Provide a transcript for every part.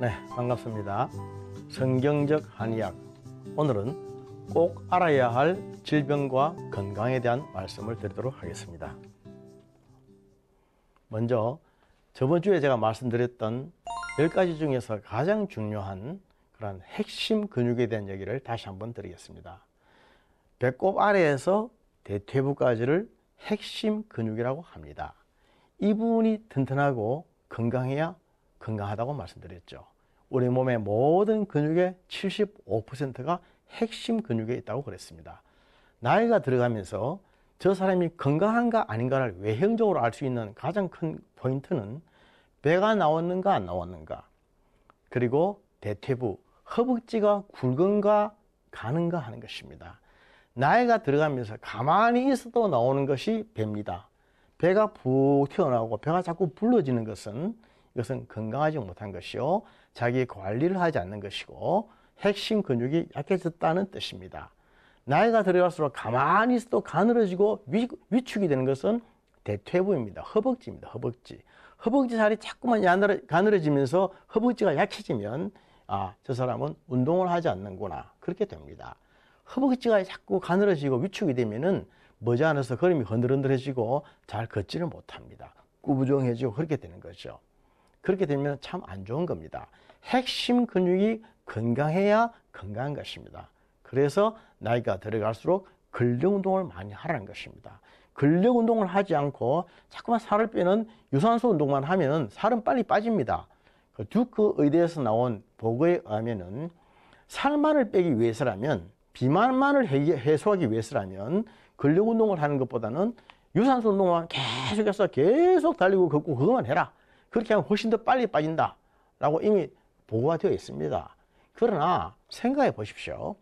네, 반갑습니다. 성경적 한의학. 오늘은 꼭 알아야 할 질병과 건강에 대한 말씀을 드리도록 하겠습니다. 먼저 저번 주에 제가 말씀드렸던 10가지 중에서 가장 중요한 그런 핵심 근육에 대한 얘기를 다시 한번 드리겠습니다. 배꼽 아래에서 대퇴부까지를 핵심 근육이라고 합니다. 이 부분이 튼튼하고 건강해야 건강하다고 말씀드렸죠. 우리 몸의 모든 근육의 75%가 핵심 근육에 있다고 그랬습니다. 나이가 들어가면서 저 사람이 건강한가 아닌가를 외형적으로 알 수 있는 가장 큰 포인트는 배가 나왔는가 안 나왔는가, 그리고 대퇴부, 허벅지가 굵은가 가는가 하는 것입니다. 나이가 들어가면서 가만히 있어도 나오는 것이 배입니다. 배가 푹 튀어나오고 배가 자꾸 불러지는 것은 이것은 건강하지 못한 것이요, 자기 관리를 하지 않는 것이고 핵심 근육이 약해졌다는 뜻입니다. 나이가 들어갈수록 가만히 있어도 가늘어지고 위축이 되는 것은 대퇴부입니다. 허벅지입니다. 허벅지 살이 자꾸만 가늘어지면서 허벅지가 약해지면 저 사람은 운동을 하지 않는구나, 그렇게 됩니다. 허벅지가 자꾸 가늘어지고 위축이 되면은 머지않아서 걸음이 흔들흔들해지고 잘 걷지를 못합니다. 꾸부정해지고 그렇게 되는 거죠. 그렇게 되면 참 안 좋은 겁니다. 핵심 근육이 건강해야 건강한 것입니다. 그래서 나이가 들어갈수록 근력 운동을 많이 하라는 것입니다. 근력 운동을 하지 않고 자꾸만 살을 빼는 유산소 운동만 하면 살은 빨리 빠집니다. 듀크 의대에서 나온 보고에 의하면은 살만을 빼기 위해서라면, 비만만을 해소하기 위해서라면 근력 운동을 하는 것보다는 유산소 운동만 계속 달리고 걷고 그것만 해라. 그렇게 하면 훨씬 더 빨리 빠진다 라고 이미 보고가 되어 있습니다. 그러나 생각해 보십시오.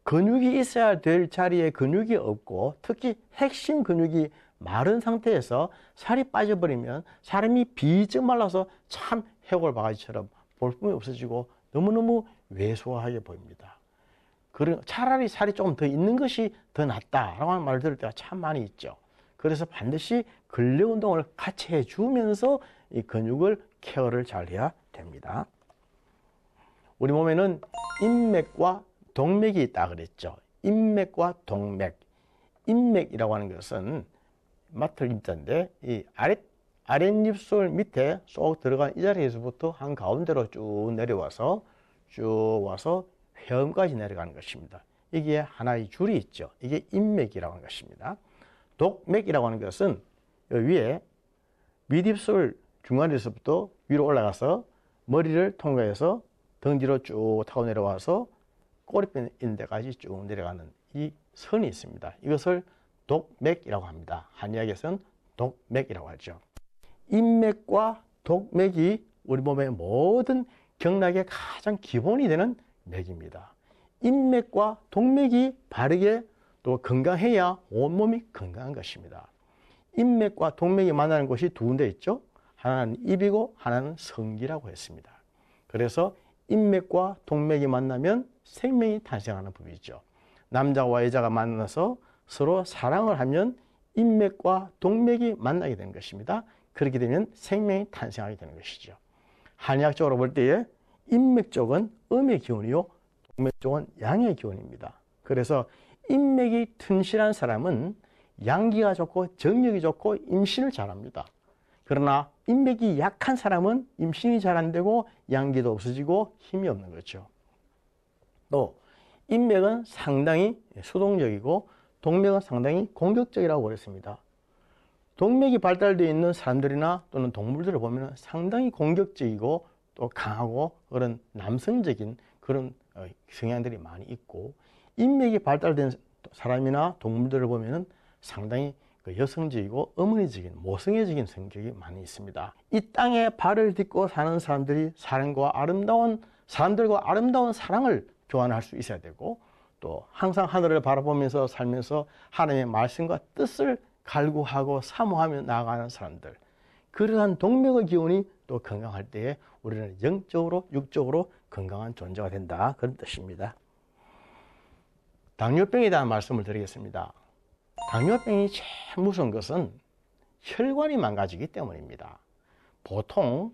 근육이 있어야 될 자리에 근육이 없고, 특히 핵심 근육이 마른 상태에서 살이 빠져버리면 사람이 비쩍 말라서 참 해골 바가지처럼 볼품이 없어지고 너무너무 왜소하게 보입니다. 차라리 살이 조금 더 있는 것이 더 낫다라고 하는 말을 들을 때가 참 많이 있죠. 그래서 반드시 근력 운동을 같이 해주면서 이 근육을 케어를 잘 해야 됩니다. 우리 몸에는 인맥과 동맥이 있다 그랬죠. 인맥과 동맥. 인맥이라고 하는 것은 맡을 임자인데, 이 아랫입술 밑에 쏙 들어간 이 자리에서부터 한 가운데로 쭉 내려와서 회음까지 내려가는 것입니다. 이게 하나의 줄이 있죠. 이게 인맥이라고 하는 것입니다. 동맥이라고 하는 것은 여기 위에 밑입술 중간에서부터 위로 올라가서 머리를 통과해서 등 뒤로 쭉 타고 내려와서 꼬리뼈 있는 데까지 쭉 내려가는 이 선이 있습니다. 이것을 동맥이라고 합니다. 한의학에서는 동맥이라고 하죠. 인맥과 동맥이 우리 몸의 모든 경락의 가장 기본이 되는 맥입니다. 인맥과 동맥이 바르게 또 건강해야 온몸이 건강한 것입니다. 인맥과 동맥이 만나는 곳이 두 군데 있죠. 하나는 입이고 하나는 성기라고 했습니다. 그래서 인맥과 동맥이 만나면 생명이 탄생하는 법이죠. 남자와 여자가 만나서 서로 사랑을 하면 인맥과 동맥이 만나게 되는 것입니다. 그렇게 되면 생명이 탄생하게 되는 것이죠. 한의학적으로 볼 때에 인맥 쪽은 음의 기운이요, 동맥 쪽은 양의 기운입니다. 그래서 인맥이 튼실한 사람은 양기가 좋고 정력이 좋고 임신을 잘합니다. 그러나 인맥이 약한 사람은 임신이 잘 안 되고 양기도 없어지고 힘이 없는 거죠. 또 인맥은 상당히 수동적이고 동맥은 상당히 공격적이라고 그랬습니다. 동맥이 발달되어 있는 사람들이나 또는 동물들을 보면 상당히 공격적이고 또 강하고 그런 남성적인 그런 성향들이 많이 있고, 인맥이 발달된 사람이나 동물들을 보면 상당히 여성적이고 어머니적인 모성애적인 성격이 많이 있습니다. 이 땅에 발을 딛고 사는 사람들이 사람들과 아름다운 사랑을 교환할 수 있어야 되고, 또 항상 하늘을 바라보면서 살면서 하나님의 말씀과 뜻을 갈구하고 사모하며 나아가는 사람들, 그러한 동맥의 기운이 또 건강할 때에 우리는 영적으로 육적으로 건강한 존재가 된다, 그런 뜻입니다. 당뇨병에 대한 말씀을 드리겠습니다. 당뇨병이 제일 무서운 것은 혈관이 망가지기 때문입니다. 보통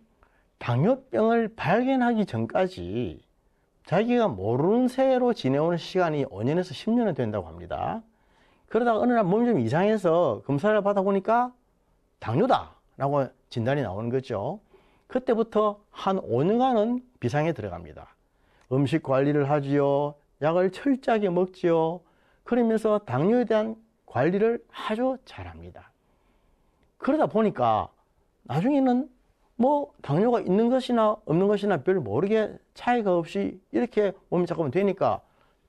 당뇨병을 발견하기 전까지 자기가 모르는 새로 지내오는 시간이 5년에서 10년은 된다고 합니다. 그러다가 어느 날 몸이 좀 이상해서 검사를 받아보니까 당뇨다라고 진단이 나오는 거죠. 그때부터 한 5년간은 비상에 들어갑니다. 음식 관리를 하지요. 약을 철저하게 먹지요. 그러면서 당뇨에 대한 관리를 아주 잘합니다. 그러다 보니까 나중에는 뭐 당뇨가 있는 것이나 없는 것이나 별 모르게 차이가 없이 이렇게 몸이 잠깐만 되니까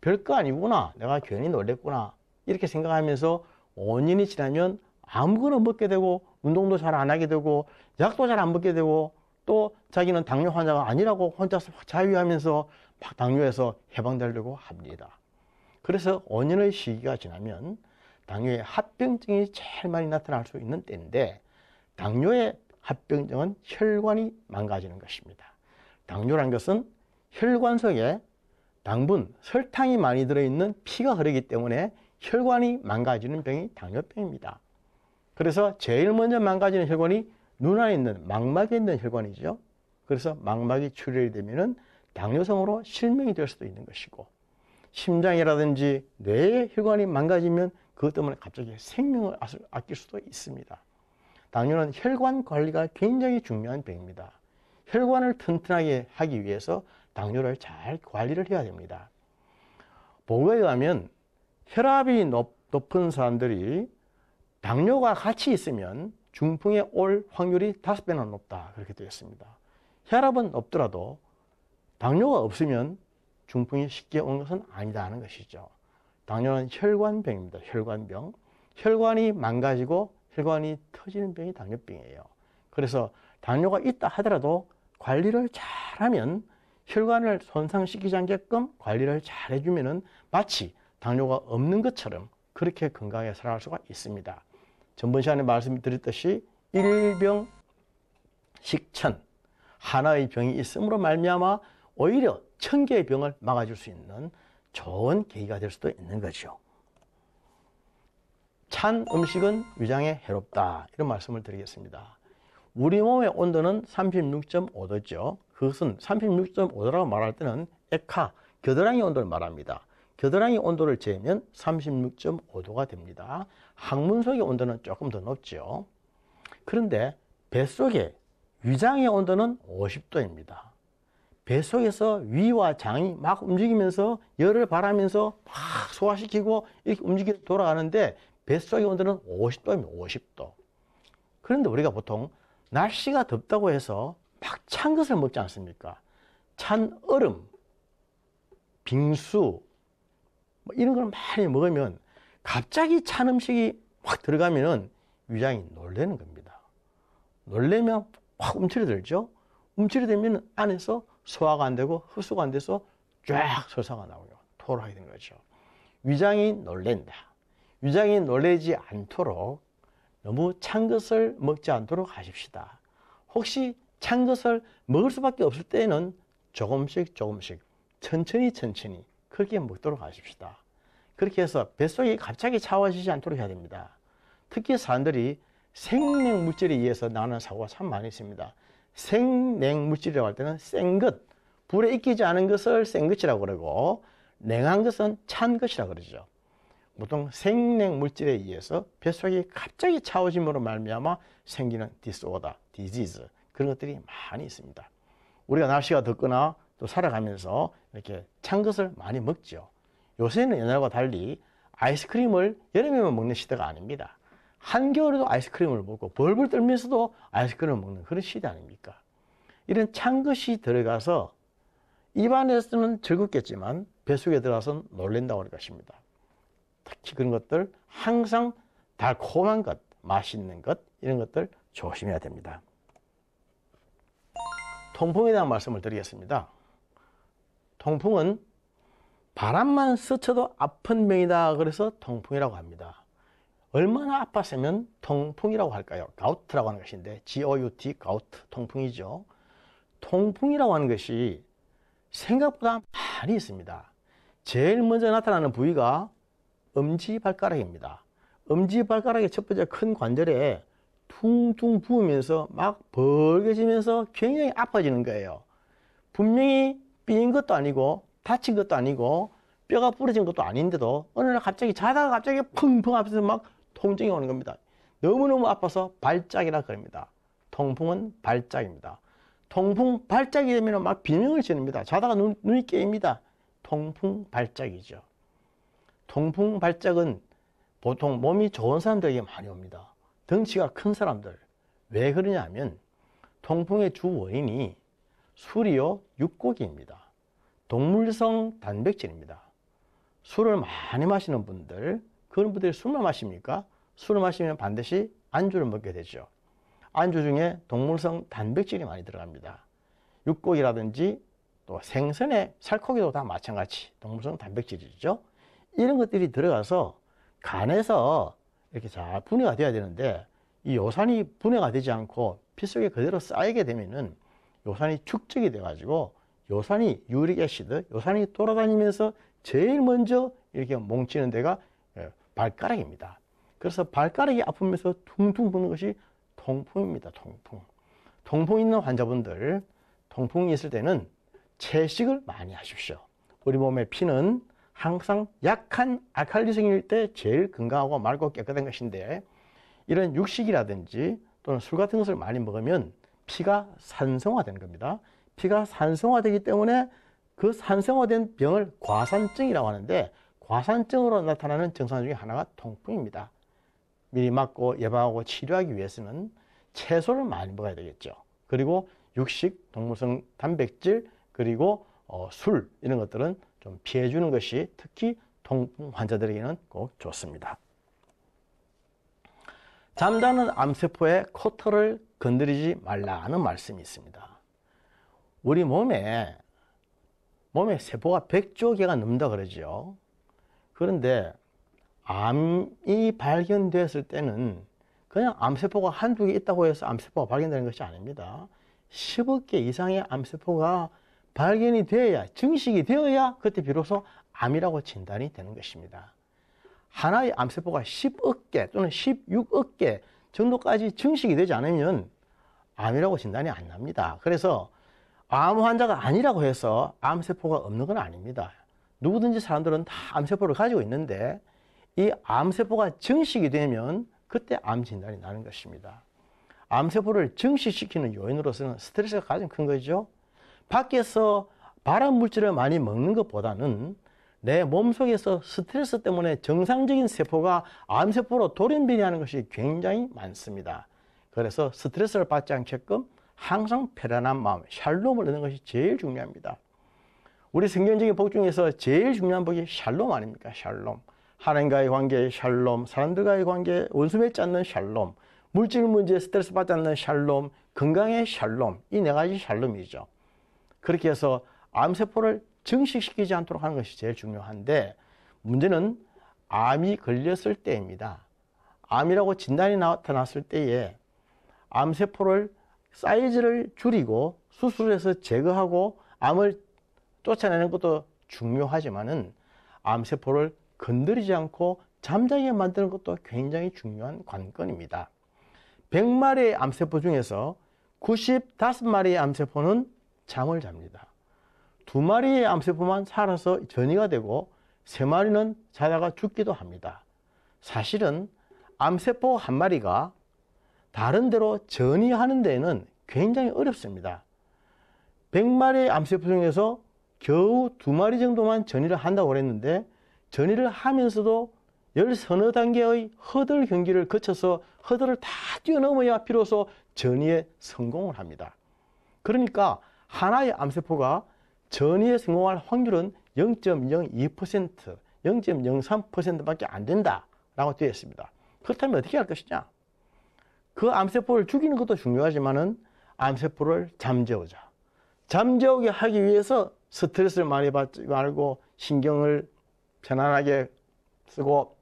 별거 아니구나, 내가 괜히 놀랬구나 이렇게 생각하면서 5년이 지나면 아무거나 먹게 되고 운동도 잘 안 하게 되고 약도 잘 안 먹게 되고 또 자기는 당뇨 환자가 아니라고 혼자서 자유하면서 막 당뇨에서 해방되려고 합니다. 그래서 5년의 시기가 지나면 당뇨의 합병증이 제일 많이 나타날 수 있는 때인데, 당뇨의 합병증은 혈관이 망가지는 것입니다. 당뇨란 것은 혈관 속에 당분, 설탕이 많이 들어있는 피가 흐르기 때문에 혈관이 망가지는 병이 당뇨병입니다. 그래서 제일 먼저 망가지는 혈관이 눈 안에 있는 망막에 있는 혈관이죠. 그래서 망막이 출혈이 되면은 당뇨성으로 실명이 될 수도 있는 것이고, 심장이라든지 뇌의 혈관이 망가지면 그것 때문에 갑자기 생명을 아낄 수도 있습니다. 당뇨는 혈관 관리가 굉장히 중요한 병입니다. 혈관을 튼튼하게 하기 위해서 당뇨를 잘 관리를 해야 됩니다. 보고에 의하면 혈압이 높은 사람들이 당뇨가 같이 있으면 중풍에 올 확률이 5배나 높다, 그렇게 되어 있습니다. 혈압은 높더라도 당뇨가 없으면 중풍이 쉽게 오는 것은 아니다는 것이죠. 당뇨는 혈관병입니다. 혈관병. 혈관이 망가지고 혈관이 터지는 병이 당뇨병이에요. 그래서 당뇨가 있다 하더라도 관리를 잘하면, 혈관을 손상시키지 않게끔 관리를 잘 해주면은 마치 당뇨가 없는 것처럼 그렇게 건강하게 살아갈 수가 있습니다. 전번 시간에 말씀드렸듯이 일병 식천, 하나의 병이 있음으로 말미암아 오히려 1000개의 병을 막아줄 수 있는 좋은 계기가 될 수도 있는 거죠. 찬 음식은 위장에 해롭다, 이런 말씀을 드리겠습니다. 우리 몸의 온도는 36.5도죠. 그것은 36.5도라고 말할 때는 액하, 겨드랑이 온도를 말합니다. 겨드랑이 온도를 재면 36.5도가 됩니다. 항문 속의 온도는 조금 더 높죠. 그런데 뱃속의 위장의 온도는 50도입니다. 뱃속에서 위와 장이 막 움직이면서 열을 발하면서 막 소화시키고 이렇게 움직여 돌아가는데 뱃속의 온도는 50도입니다. 50도. 그런데 우리가 보통 날씨가 덥다고 해서 막 찬 것을 먹지 않습니까? 찬 얼음, 빙수 뭐 이런 걸 많이 먹으면 갑자기 찬 음식이 확 들어가면은 위장이 놀라는 겁니다. 놀래면 확 움츠러들죠. 움츠러들면 안에서 소화가 안 되고 흡수가 안 돼서 쫙 설사가 나오고 토를 하게 되는 거죠. 위장이 놀랜다. 위장이 놀라지 않도록 너무 찬 것을 먹지 않도록 하십시다. 혹시 찬 것을 먹을 수밖에 없을 때는 조금씩 천천히 그렇게 먹도록 하십시다. 그렇게 해서 뱃속이 갑자기 차가워지지 않도록 해야 됩니다. 특히 사람들이 생냉 물질에 의해서 나는 사고가 참 많이 있습니다. 생냉 물질이라고 할 때는 센 것, 불에 익히지 않은 것을 센 것이라고 그러고, 냉한 것은 찬 것이라고 그러죠. 보통 생냉 물질에 의해서 뱃속이 갑자기 차워짐으로 말미암아 생기는 디스오더, 디지즈, 그런 것들이 많이 있습니다. 우리가 날씨가 덥거나 또 살아가면서 이렇게 찬 것을 많이 먹죠. 요새는 옛날과 달리 아이스크림을 여름에만 먹는 시대가 아닙니다. 한겨울에도 아이스크림을 먹고 벌벌 떨면서도 아이스크림을 먹는 그런 시대 아닙니까? 이런 찬 것이 들어가서 입안에서는 즐겁겠지만 뱃속에 들어가서는 놀란다고 할 것입니다. 특히 그런 것들, 항상 달콤한 것, 맛있는 것, 이런 것들 조심해야 됩니다. 통풍에 대한 말씀을 드리겠습니다. 통풍은 바람만 스쳐도 아픈 병이다, 그래서 통풍이라고 합니다. 얼마나 아팠으면 통풍이라고 할까요? 가우트라고 하는 것인데, GOUT, 가우트, 통풍이죠. 통풍이라고 하는 것이 생각보다 많이 있습니다. 제일 먼저 나타나는 부위가 엄지발가락입니다. 엄지발가락의 첫 번째 큰 관절에 퉁퉁 부으면서 막 벌게지면서 굉장히 아파지는 거예요. 분명히 삐인 것도 아니고 다친 것도 아니고 뼈가 부러진 것도 아닌데도 어느 날 갑자기 자다가 갑자기 펑펑 아파서 막 통증이 오는 겁니다. 너무너무 아파서 발작이라 그럽니다. 통풍은 발작입니다. 통풍 발작이 되면 막 비명을 지릅니다. 자다가 눈이 깨입니다. 통풍 발작이죠. 통풍 발작은 보통 몸이 좋은 사람들에게 많이 옵니다. 덩치가 큰 사람들. 왜 그러냐 하면 통풍의 주 원인이 술이요 육고기입니다. 동물성 단백질입니다. 술을 많이 마시는 분들, 그런 분들이 술만 마십니까? 술을 마시면 반드시 안주를 먹게 되죠. 안주 중에 동물성 단백질이 많이 들어갑니다. 육고기라든지 또 생선의 살코기도 다 마찬가지 동물성 단백질이죠. 이런 것들이 들어가서 간에서 이렇게 잘 분해가 돼야 되는데 이 요산이 분해가 되지 않고 피 속에 그대로 쌓이게 되면은 요산이 축적이 돼 가지고 요산이 유릭 애시드, 요산이 돌아다니면서 제일 먼저 이렇게 뭉치는 데가 발가락입니다. 그래서 발가락이 아프면서 퉁퉁 부는 것이 통풍입니다. 통풍. 통풍 있는 환자분들, 통풍이 있을 때는 채식을 많이 하십시오. 우리 몸의 피는 항상 약한 알칼리성일 때 제일 건강하고 맑고 깨끗한 것인데 이런 육식이라든지 또는 술 같은 것을 많이 먹으면 피가 산성화되는 겁니다. 피가 산성화되기 때문에 그 산성화된 병을 과산증이라고 하는데 과산증으로 나타나는 증상 중에 하나가 통풍입니다. 미리 막고 예방하고 치료하기 위해서는 채소를 많이 먹어야 되겠죠. 그리고 육식, 동물성 단백질, 그리고 술 이런 것들은 좀 피해주는 것이 특히 통풍 환자들에게는 꼭 좋습니다. 잠자는 암세포의 코털을 건드리지 말라는 말씀이 있습니다. 우리 몸에 세포가 100조 개가 넘는다 그러죠. 그런데 암이 발견됐을 때는 그냥 암세포가 한두 개 있다고 해서 암세포가 발견되는 것이 아닙니다. 10억 개 이상의 암세포가 발견이 되어야, 증식이 되어야 그때 비로소 암이라고 진단이 되는 것입니다. 하나의 암세포가 10억 개 또는 16억 개 정도까지 증식이 되지 않으면 암이라고 진단이 안 납니다. 그래서 암 환자가 아니라고 해서 암세포가 없는 건 아닙니다. 누구든지 사람들은 다 암세포를 가지고 있는데 이 암세포가 증식이 되면 그때 암 진단이 나는 것입니다. 암세포를 증식시키는 요인으로서는 스트레스가 가장 큰 거죠. 밖에서 발암 물질을 많이 먹는 것보다는 내 몸속에서 스트레스 때문에 정상적인 세포가 암세포로 돌연변이하는 것이 굉장히 많습니다. 그래서 스트레스를 받지 않게끔 항상 편안한 마음, 샬롬을 얻는 것이 제일 중요합니다. 우리 성경적인 복 중에서 제일 중요한 복이 샬롬 아닙니까? 샬롬. 하나님과의 관계 샬롬, 사람들과의 관계 원수 맺지 않는 샬롬, 물질 문제에 스트레스 받지 않는 샬롬, 건강의 샬롬, 이 네 가지 샬롬이죠. 그렇게 해서 암세포를 증식시키지 않도록 하는 것이 제일 중요한데 문제는 암이 걸렸을 때입니다. 암이라고 진단이 나타났을 때에 암세포를 사이즈를 줄이고 수술해서 제거하고 암을 쫓아내는 것도 중요하지만은 암세포를 건드리지 않고 잠자게 만드는 것도 굉장히 중요한 관건입니다. 100마리의 암세포 중에서 95마리의 암세포는 잠을 잡니다. 2마리의 암세포만 살아서 전이가 되고 3마리는 자다가 죽기도 합니다. 사실은 암세포 한 마리가 다른 데로 전이하는 데에는 굉장히 어렵습니다. 100마리의 암세포 중에서 겨우 2마리 정도만 전이를 한다고 그랬는데 전이를 하면서도 10서너 단계의 허들 경기를 거쳐서 허들을 다 뛰어넘어야 비로소 전이에 성공을 합니다. 그러니까 하나의 암세포가 전이에 성공할 확률은 0.02%, 0.03%밖에 안 된다라고 되어 있습니다. 그렇다면 어떻게 할 것이냐? 그 암세포를 죽이는 것도 중요하지만은 암세포를 잠재우자. 잠재우게 하기 위해서 스트레스를 많이 받지 말고 신경을 편안하게 쓰고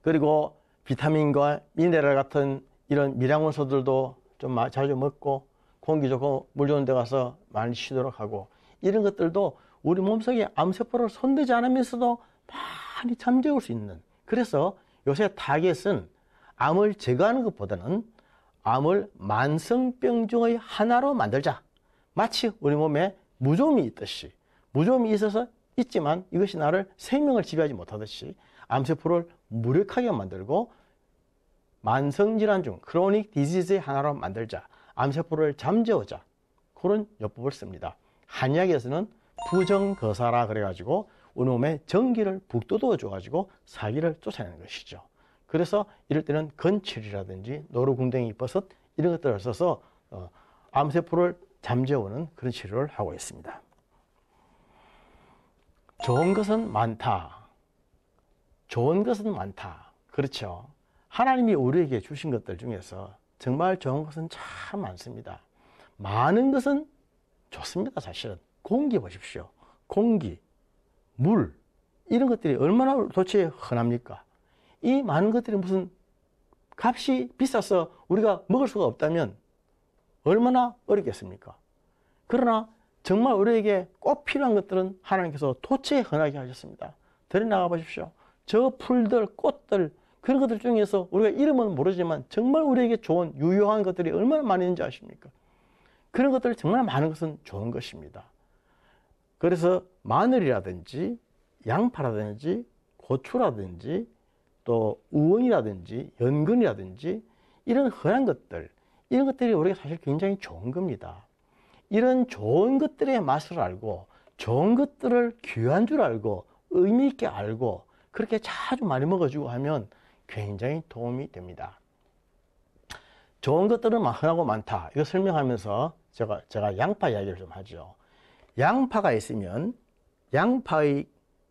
그리고 비타민과 미네랄 같은 이런 미량원소들도 좀 자주 먹고 공기 좋고 물 좋은 데 가서 많이 쉬도록 하고 이런 것들도 우리 몸속에 암세포를 손대지 않으면서도 많이 잠재울 수 있는 그래서 요새 타겟은 암을 제거하는 것보다는 암을 만성병 중의 하나로 만들자. 마치 우리 몸에 무좀이 있듯이, 무좀이 있어서 있지만 이것이 나를 생명을 지배하지 못하듯이 암세포를 무력하게 만들고 만성질환 중 크로닉 디지즈의 하나로 만들자. 암세포를 잠재우자. 그런 요법을 씁니다. 한의학에서는 부정거사라 그래가지고 우리 몸에 전기를 북돋워 줘가지고 사기를 쫓아내는 것이죠. 그래서 이럴 때는 건칠이라든지 노루궁뎅이 버섯 이런 것들을 써서 암세포를 잠재우는 그런 치료를 하고 있습니다. 좋은 것은 많다. 좋은 것은 많다. 그렇죠. 하나님이 우리에게 주신 것들 중에서 정말 좋은 것은 참 많습니다. 많은 것은 좋습니다. 사실은 공기 보십시오. 공기, 물 이런 것들이 얼마나 도대체 흔합니까? 이 많은 것들이 무슨 값이 비싸서 우리가 먹을 수가 없다면 얼마나 어렵겠습니까? 그러나 정말 우리에게 꼭 필요한 것들은 하나님께서 도처에 흔하게 하셨습니다. 들여나가 보십시오. 저 풀들, 꽃들 그런 것들 중에서 우리가 이름은 모르지만 정말 우리에게 좋은 유효한 것들이 얼마나 많이 있는지 아십니까? 그런 것들 정말 많은 것은 좋은 것입니다. 그래서 마늘이라든지 양파라든지 고추라든지 또 우엉이라든지 연근이라든지 이런 흔한 것들, 이런 것들이 우리가 사실 굉장히 좋은 겁니다. 이런 좋은 것들의 맛을 알고 좋은 것들을 귀한 줄 알고 의미 있게 알고 그렇게 자주 많이 먹어주고 하면 굉장히 도움이 됩니다. 좋은 것들은 흔하고 많다. 이거 설명하면서 제가 양파 이야기를 좀 하죠. 양파가 있으면 양파의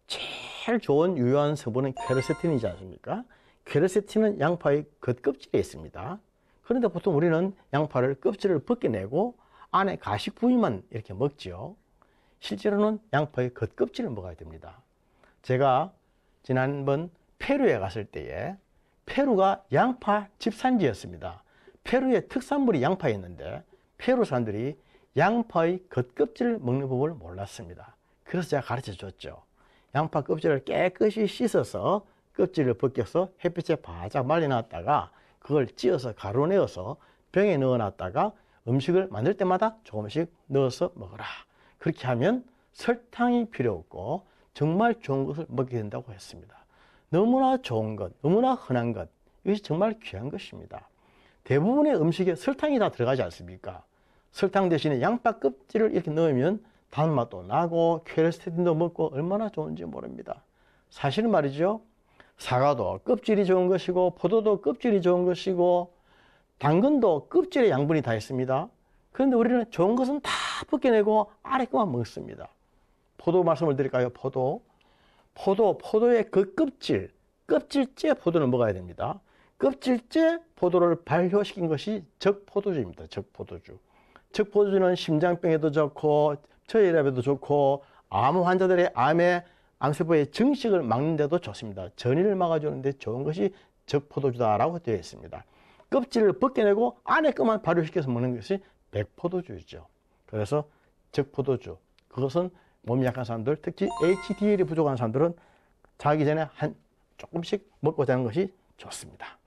제일 좋은 유효한 성분은 퀘르세틴이지 않습니까? 퀘르세틴은 양파의 겉껍질에 있습니다. 그런데 보통 우리는 양파를 껍질을 벗겨내고 안에 가식 부위만 이렇게 먹죠. 실제로는 양파의 겉껍질을 먹어야 됩니다. 제가 지난번 페루에 갔을 때에 페루가 양파 집산지였습니다. 페루의 특산물이 양파였는데 페루 사람들이 양파의 겉껍질을 먹는 법을 몰랐습니다. 그래서 제가 가르쳐 줬죠. 양파 껍질을 깨끗이 씻어서 껍질을 벗겨서 햇빛에 바짝 말려놨다가 그걸 찧어서 가루 내어서 병에 넣어놨다가 음식을 만들 때마다 조금씩 넣어서 먹어라. 그렇게 하면 설탕이 필요 없고 정말 좋은 것을 먹게 된다고 했습니다. 너무나 좋은 것, 너무나 흔한 것, 이것이 정말 귀한 것입니다. 대부분의 음식에 설탕이 다 들어가지 않습니까? 설탕 대신에 양파 껍질을 이렇게 넣으면 단맛도 나고 퀘르세틴도 먹고 얼마나 좋은지 모릅니다. 사실은 말이죠. 사과도 껍질이 좋은 것이고 포도도 껍질이 좋은 것이고 당근도 껍질에 양분이 다 있습니다. 그런데 우리는 좋은 것은 다 벗겨내고 아래 것만 먹습니다. 포도 말씀을 드릴까요? 포도의 그 껍질째 포도를 먹어야 됩니다. 껍질째 포도를 발효시킨 것이 적포도주입니다. 적포도주. 적포도주는 심장병에도 좋고 저혈압에도 좋고 암 환자들의 암세포의 증식을 막는 데도 좋습니다. 전이를 막아주는데 좋은 것이 적포도주다라고 되어 있습니다. 껍질을 벗겨내고 안에 것만 발효시켜서 먹는 것이 백포도주죠. 그래서 적포도주. 그것은 몸이 약한 사람들, 특히 HDL이 부족한 사람들은 자기 전에 조금씩 먹고 자는 것이 좋습니다.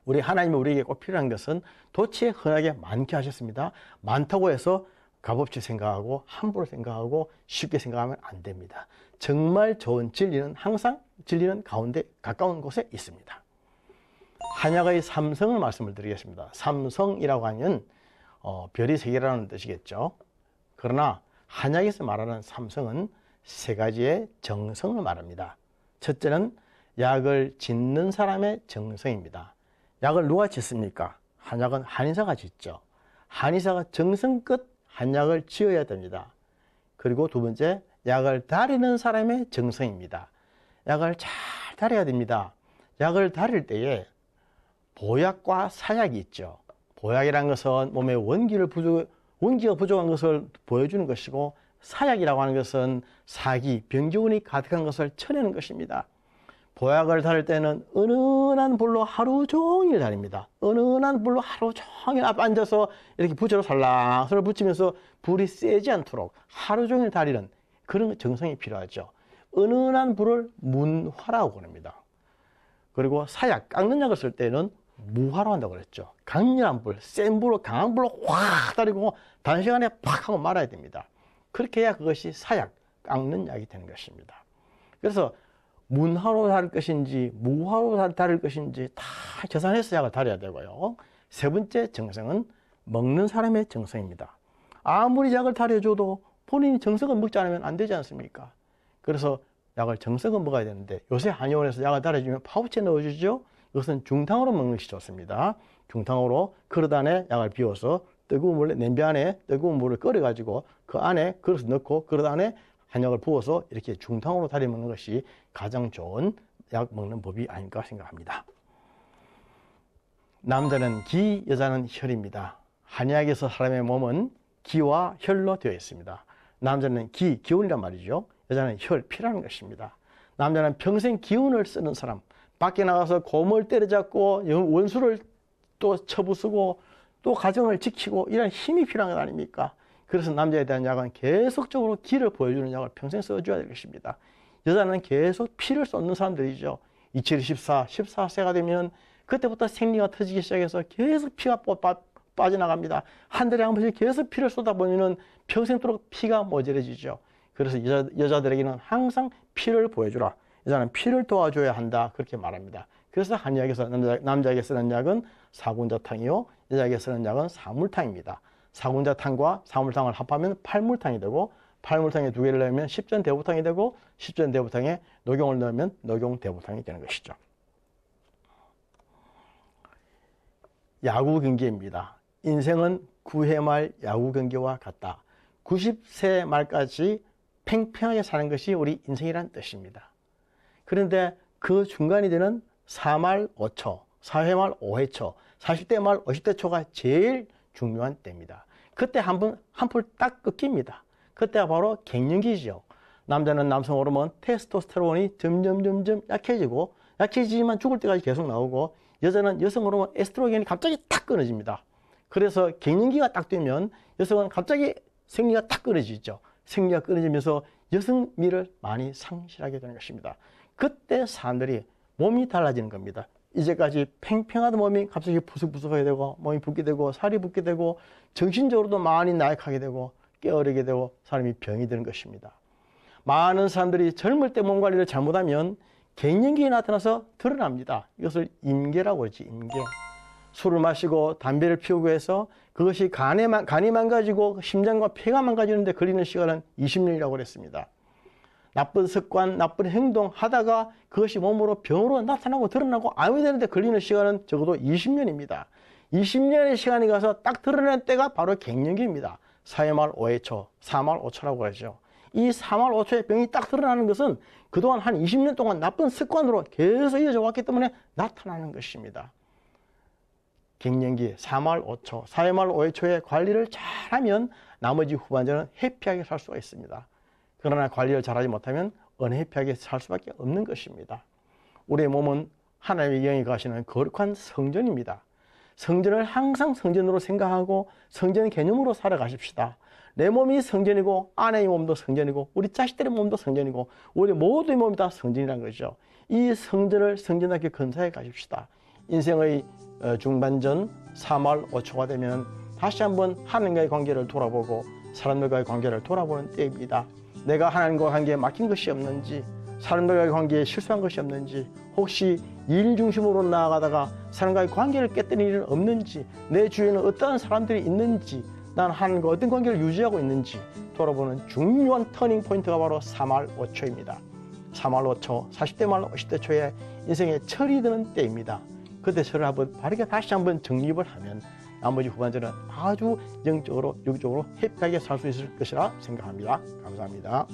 우리 하나님이 우리에게 꼭 필요한 것은 도처에 흔하게 많게 하셨습니다. 많다고 해서 값없이 생각하고 함부로 생각하고 쉽게 생각하면 안 됩니다. 정말 좋은 진리는 항상 진리는 가운데 가까운 곳에 있습니다. 한약의 삼성을 말씀을 드리겠습니다. 삼성이라고 하면 별이 세 개라는 뜻이겠죠. 그러나 한약에서 말하는 삼성은 세 가지의 정성을 말합니다. 첫째는 약을 짓는 사람의 정성입니다. 약을 누가 짓습니까? 한약은 한의사가 짓죠. 한의사가 정성껏 한약을 지어야 됩니다. 그리고 두 번째, 약을 다리는 사람의 정성입니다. 약을 잘 다려야 됩니다. 약을 다릴 때에 보약과 사약이 있죠. 보약이라는 것은 몸에 원기가 부족한 것을 보여주는 것이고, 사약이라고 하는 것은 사기, 병기운이 가득한 것을 쳐내는 것입니다. 보약을 다릴 때는 은은한 불로 하루 종일 다립니다. 은은한 불로 하루 종일 앞 앉아서 이렇게 부채로 살랑살랑 붙이면서 불이 세지 않도록 하루 종일 다리는 그런 정성이 필요하죠. 은은한 불을 문화라고 합니다. 그리고 사약, 깎는 약을 쓸 때는 무화로 한다고 그랬죠. 강렬한 불, 센 불로, 강한 불로 확 다리고 단시간에 팍 하고 말아야 됩니다. 그렇게 해야 그것이 사약, 깎는 약이 되는 것입니다. 그래서 문화로 다릴 것인지 무화로 다릴 것인지 다 계산해서 약을 다려야 되고요. 세 번째 정성은 먹는 사람의 정성입니다. 아무리 약을 다려줘도 본인이 정성을 먹지 않으면 안 되지 않습니까? 그래서 약을 정성을 먹어야 되는데 요새 한의원에서 약을 달아주면 파우치에 넣어주죠. 이것은 중탕으로 먹는 것이 좋습니다. 중탕으로 그릇 안에 약을 비워서 뜨거운 물에, 냄비 안에 뜨거운 물을 끓여가지고 그 안에 그릇을 넣고 그릇 안에 한약을 부어서 이렇게 중탕으로 달여 먹는 것이 가장 좋은 약 먹는 법이 아닐까 생각합니다. 남자는 기, 여자는 혈입니다. 한의학에서 사람의 몸은 기와 혈로 되어 있습니다. 남자는 기, 기운이란 말이죠. 여자는 혈, 피라는 것입니다. 남자는 평생 기운을 쓰는 사람, 밖에 나가서 곰을 때려잡고 원수를 또 처부수고 또 가정을 지키고 이런 힘이 필요한 것 아닙니까? 그래서 남자에 대한 약은 계속적으로 기를 보여주는 약을 평생 써줘야 될 것입니다. 여자는 계속 피를 쏟는 사람들이죠. 2714, 14세가 되면 그때부터 생리가 터지기 시작해서 계속 피가 빠져나갑니다. 한 달에 한 번씩 계속 피를 쏟아보면 평생도록 피가 모자라지죠. 그래서 여자들에게는 항상 피를 보여주라. 여자는 피를 도와줘야 한다. 그렇게 말합니다. 그래서 한의학에서 남자에게 쓰는 약은 사군자탕이요. 여자에게 쓰는 약은 사물탕입니다. 사군자탕과 사물탕을 합하면 팔물탕이 되고 팔물탕에 두 개를 넣으면 십전대부탕이 되고 십전대부탕에 녹용을 넣으면 녹용대부탕이 되는 것이죠. 야구 경기입니다. 인생은 9회 말 야구 경기와 같다. 90세 말까지 팽팽하게 사는 것이 우리 인생이란 뜻입니다. 그런데 그 중간이 되는 4말 5초, 4회 말 5회 초, 40대 말 50대 초가 제일 중요한 때입니다. 그때 한 풀 딱 끊깁니다. 그때가 바로 갱년기죠. 남자는 남성 호르몬 테스토스테론이 점점 약해지지만 죽을 때까지 계속 나오고 여자는 여성 호르몬 에스트로겐이 갑자기 딱 끊어집니다. 그래서 갱년기가 딱 되면 여성은 갑자기 생리가 딱 끊어지죠. 생리가 끊어지면서 여성미를 많이 상실하게 되는 것입니다. 그때 사람들이 몸이 달라지는 겁니다. 이제까지 팽팽하던 몸이 갑자기 부석부석하게 되고 몸이 붓게 되고 살이 붓게 되고 정신적으로도 많이 나약하게 되고 깨어르게 되고 사람이 병이 드는 것입니다. 많은 사람들이 젊을 때 몸 관리를 잘못하면 갱년기에 나타나서 드러납니다. 이것을 임계라고 그러지, 임계. 술을 마시고 담배를 피우고 해서 그것이 간이 망가지고 심장과 폐가 망가지는데 걸리는 시간은 20년이라고 그랬습니다. 나쁜 습관, 나쁜 행동 하다가 그것이 몸으로 병으로 나타나고 드러나고 암이 되는데 걸리는 시간은 적어도 20년입니다. 20년의 시간이 가서 딱 드러낸 때가 바로 갱년기입니다. 4말 5회 초, 4말 5초라고 하죠. 이 4말 5초의 병이 딱 드러나는 것은 그동안 한 20년 동안 나쁜 습관으로 계속 이어져 왔기 때문에 나타나는 것입니다. 갱년기 4말 5초, 4말 5회초에 관리를 잘하면 나머지 후반전은 해피하게 살 수가 있습니다. 그러나 관리를 잘하지 못하면 은혜피하게 살 수밖에 없는 것입니다. 우리의 몸은 하나님의 영이 가시는 거룩한 성전입니다. 성전을 항상 성전으로 생각하고 성전 개념으로 살아가십시다. 내 몸이 성전이고 아내의 몸도 성전이고 우리 자식들의 몸도 성전이고 우리 모두의 몸이 다 성전이라는 거죠. 이 성전을 성전하게 건사해 가십시다. 인생의 중반전 4말 5초가 되면 다시 한번 하나님과의 관계를 돌아보고 사람들과의 관계를 돌아보는 때입니다. 내가 하나님과 관계에 막힌 것이 없는지, 사람들과의 관계에 실수한 것이 없는지, 혹시 일 중심으로 나아가다가 사람과의 관계를 깨뜨리는 일은 없는지, 내 주위에는 어떠한 사람들이 있는지, 난 하나님과 어떤 관계를 유지하고 있는지 돌아보는 중요한 터닝 포인트가 바로 4말 5초입니다. 4말 5초, 40대 말 50대 초에 인생에 철이 드는 때입니다. 그때 철을 한번 바르게 다시 한번 정립을 하면 나머지 후반전은 아주 영적으로, 육적으로 해피하게 살 수 있을 것이라 생각합니다. 감사합니다.